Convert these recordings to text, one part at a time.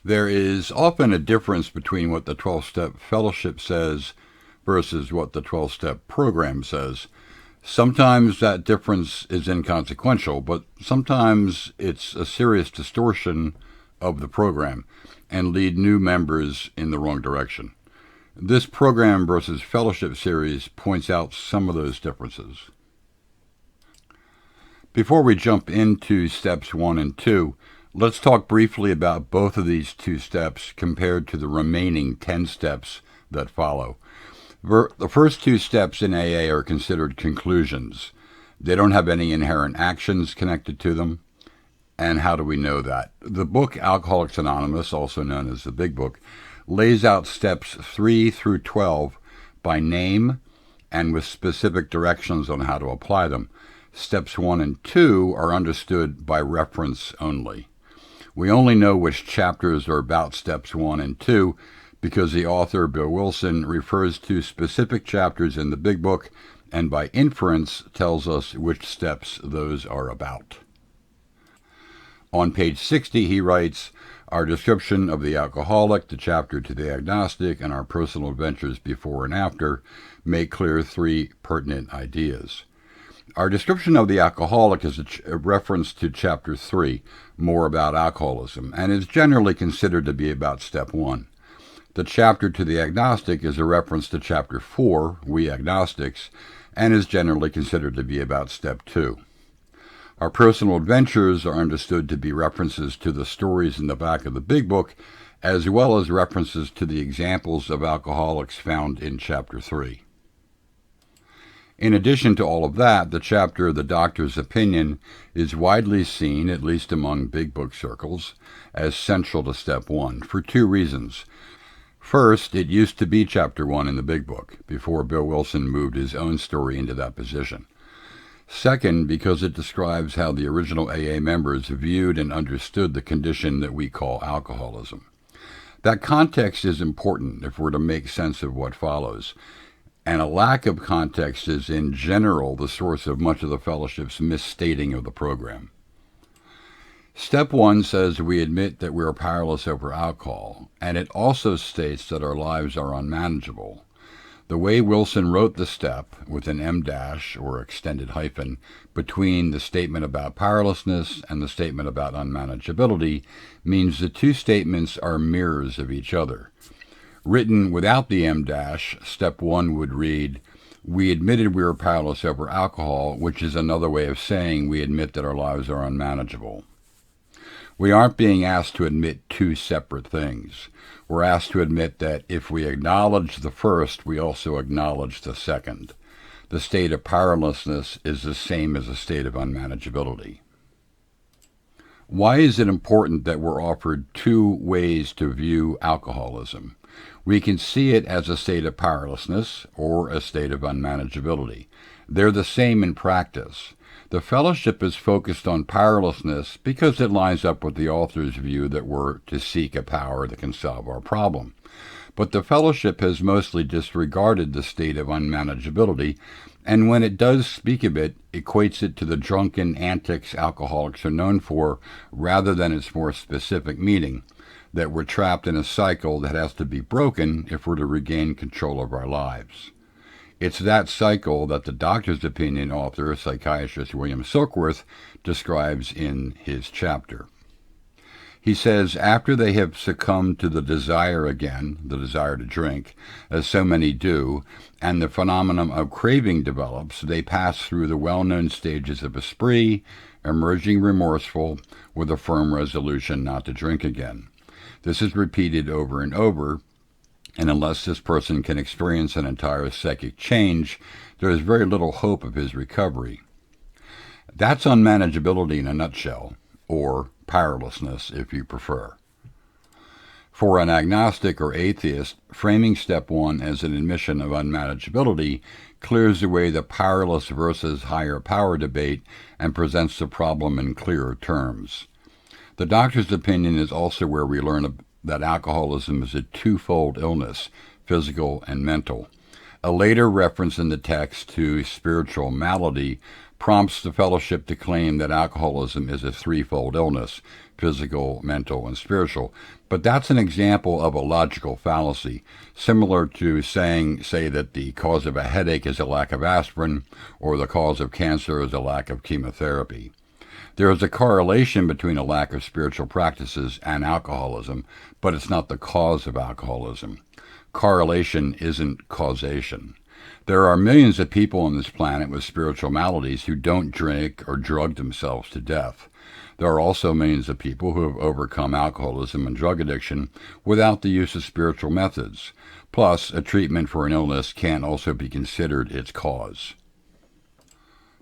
There is often a difference between what the 12-step fellowship says versus what the 12-step program says. Sometimes that difference is inconsequential, but sometimes it's a serious distortion of the program and lead new members in the wrong direction. This program versus fellowship series points out some of those differences. Before we jump into steps 1 and 2, let's talk briefly about both of these 2 steps compared to the remaining 10 steps that follow. The first 2 steps in AA are considered conclusions. They don't have any inherent actions connected to them. And how do we know that? The book Alcoholics Anonymous, also known as the Big Book, lays out steps 3 through 12 by name and with specific directions on how to apply them. Steps 1 and 2 are understood by reference only. We only know which chapters are about steps 1 and 2 because the author, Bill Wilson, refers to specific chapters in the Big Book and by inference tells us which steps those are about. On page 60, he writes, "Our description of the alcoholic, the chapter to the agnostic, and our personal adventures before and after make clear 3 pertinent ideas." Our description of the alcoholic is a reference to chapter 3, more about alcoholism, and is generally considered to be about step 1. The chapter to the agnostic is a reference to chapter 4, We Agnostics, and is generally considered to be about step 2. Our personal adventures are understood to be references to the stories in the back of the Big Book, as well as references to the examples of alcoholics found in chapter 3. In addition to all of that, the chapter The Doctor's Opinion is widely seen, at least among Big Book circles, as central to step 1, for 2 reasons. First, it used to be chapter 1 in the Big Book, before Bill Wilson moved his own story into that position. Second, because it describes how the original AA members viewed and understood the condition that we call alcoholism. That context is important if we're to make sense of what follows, and a lack of context is in general the source of much of the fellowship's misstating of the program. Step 1 says we admit that we are powerless over alcohol, and it also states that our lives are unmanageable. The way Wilson wrote the step, with an M- or extended hyphen, between the statement about powerlessness and the statement about unmanageability, means the 2 statements are mirrors of each other. Written without the M-, step 1 would read, "We admitted we were powerless over alcohol," which is another way of saying we admit that our lives are unmanageable. We aren't being asked to admit 2 separate things. We're asked to admit that if we acknowledge the first, we also acknowledge the second. The state of powerlessness is the same as a state of unmanageability. Why is it important that we're offered 2 ways to view alcoholism? We can see it as a state of powerlessness or a state of unmanageability. They're the same in practice. The fellowship is focused on powerlessness because it lines up with the author's view that we're to seek a power that can solve our problem. But the fellowship has mostly disregarded the state of unmanageability, and when it does speak of it, equates it to the drunken antics alcoholics are known for, rather than its more specific meaning, that we're trapped in a cycle that has to be broken if we're to regain control of our lives. It's that cycle that the Doctor's Opinion author, psychiatrist William Silkworth, describes in his chapter. He says, after they have succumbed to the desire again, the desire to drink, as so many do, and the phenomenon of craving develops, they pass through the well-known stages of a spree, emerging remorseful, with a firm resolution not to drink again. This is repeated over and over, and unless this person can experience an entire psychic change, there is very little hope of his recovery. That's unmanageability in a nutshell, or powerlessness if you prefer. For an agnostic or atheist, framing step 1 as an admission of unmanageability clears away the powerless versus higher power debate and presents the problem in clearer terms. The Doctor's Opinion is also where we learn that alcoholism is a 2-fold illness, physical and mental. A later reference in the text to spiritual malady prompts the fellowship to claim that alcoholism is a threefold illness: physical, mental, and spiritual. But that's an example of a logical fallacy, similar to say that the cause of a headache is a lack of aspirin, or the cause of cancer is a lack of chemotherapy. There is a correlation between a lack of spiritual practices and alcoholism, but it's not the cause of alcoholism. Correlation isn't causation. There are millions of people on this planet with spiritual maladies who don't drink or drug themselves to death. There are also millions of people who have overcome alcoholism and drug addiction without the use of spiritual methods. Plus, a treatment for an illness can also be considered its cause.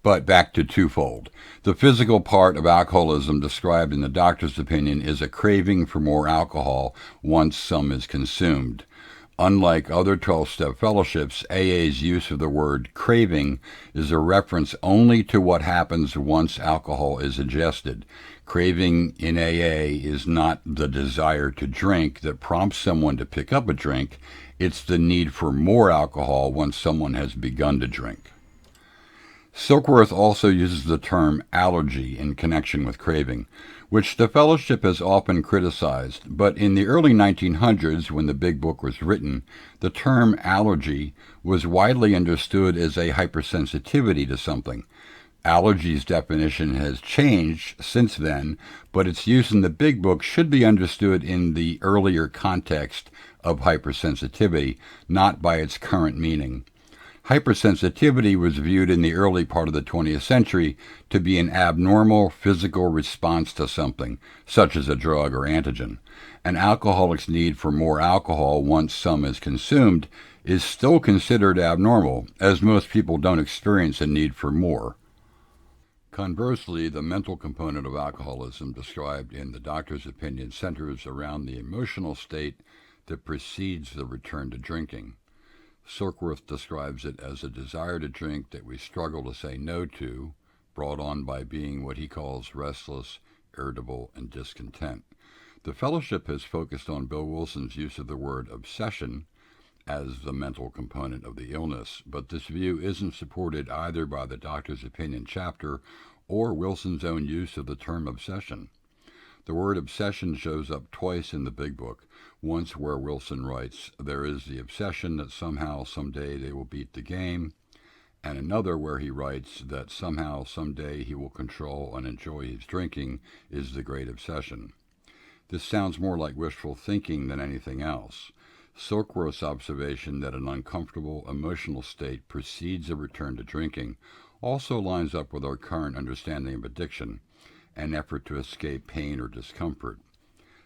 But back to twofold. The physical part of alcoholism described in the doctor's opinion is a craving for more alcohol once some is consumed. Unlike other 12-step fellowships, AA's use of the word craving is a reference only to what happens once alcohol is ingested. Craving in AA is not the desire to drink that prompts someone to pick up a drink. It's the need for more alcohol once someone has begun to drink. Silkworth also uses the term allergy in connection with craving, which the fellowship has often criticized, but in the early 1900s, when the Big Book was written, the term allergy was widely understood as a hypersensitivity to something. Allergy's definition has changed since then, but its use in the Big Book should be understood in the earlier context of hypersensitivity, not by its current meaning. Hypersensitivity was viewed in the early part of the 20th century to be an abnormal physical response to something, such as a drug or antigen. An alcoholic's need for more alcohol once some is consumed is still considered abnormal, as most people don't experience a need for more. Conversely, the mental component of alcoholism described in the doctor's opinion centers around the emotional state that precedes the return to drinking. Silkworth describes it as a desire to drink that we struggle to say no to, brought on by being what he calls restless, irritable, and discontent. The fellowship has focused on Bill Wilson's use of the word obsession as the mental component of the illness, but this view isn't supported either by the doctor's opinion chapter or Wilson's own use of the term obsession. The word obsession shows up twice in the Big Book, once where Wilson writes, "There is the obsession that somehow, someday they will beat the game," and another where he writes that somehow, someday he will control and enjoy his drinking is the great obsession. This sounds more like wishful thinking than anything else. Silkworth's observation that an uncomfortable emotional state precedes a return to drinking also lines up with our current understanding of addiction, an effort to escape pain or discomfort.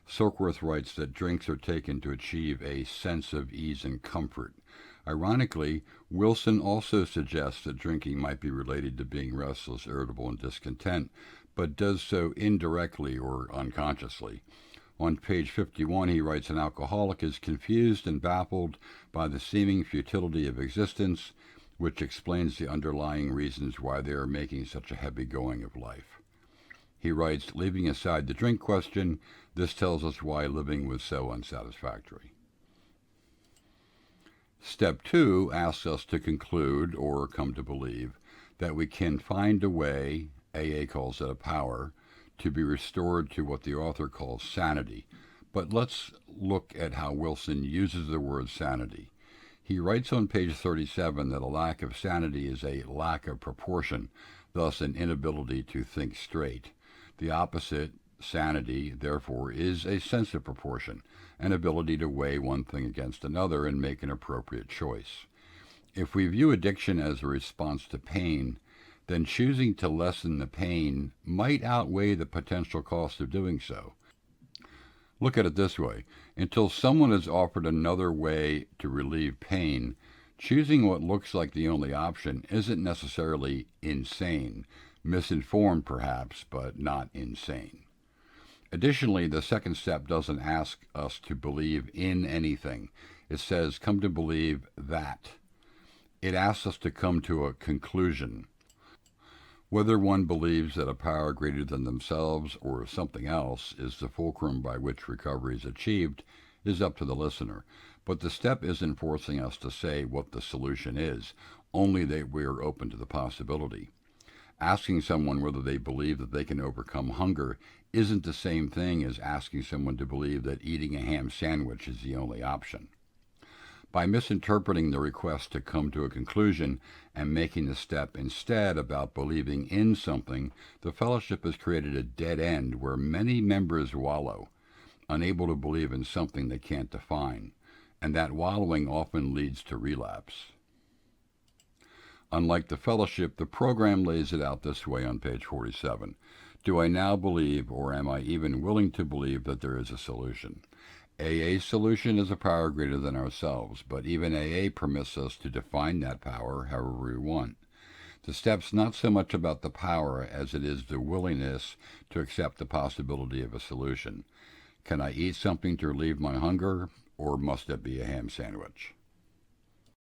Silkworth writes that drinks are taken to achieve a sense of ease and comfort. Ironically, Wilson also suggests that drinking might be related to being restless, irritable, and discontent, but does so indirectly or unconsciously. On page 51, he writes, "An alcoholic is confused and baffled by the seeming futility of existence, which explains the underlying reasons why they are making such a heavy going of life." He writes, "Leaving aside the drink question, this tells us why living was so unsatisfactory." Step 2 asks us to conclude, or come to believe, that we can find a way, AA calls it a power, to be restored to what the author calls sanity. But let's look at how Wilson uses the word sanity. He writes on page 37 that a lack of sanity is a lack of proportion, thus an inability to think straight. The opposite, sanity, therefore, is a sense of proportion, an ability to weigh one thing against another and make an appropriate choice. If we view addiction as a response to pain, then choosing to lessen the pain might outweigh the potential cost of doing so. Look at it this way. Until someone is offered another way to relieve pain, choosing what looks like the only option isn't necessarily insane. Misinformed, perhaps, but not insane. Additionally, the second step doesn't ask us to believe in anything. It says, come to believe that. It asks us to come to a conclusion. Whether one believes that a power greater than themselves or something else is the fulcrum by which recovery is achieved is up to the listener. But the step isn't forcing us to say what the solution is, only that we are open to the possibility. Asking someone whether they believe that they can overcome hunger isn't the same thing as asking someone to believe that eating a ham sandwich is the only option. By misinterpreting the request to come to a conclusion and making the step instead about believing in something, the fellowship has created a dead end where many members wallow, unable to believe in something they can't define, and that wallowing often leads to relapse. Unlike the fellowship, the program lays it out this way on page 47. Do I now believe, or am I even willing to believe, that there is a solution? AA's solution is a power greater than ourselves, but even AA permits us to define that power however we want. The step's not so much about the power as it is the willingness to accept the possibility of a solution. Can I eat something to relieve my hunger, or must it be a ham sandwich?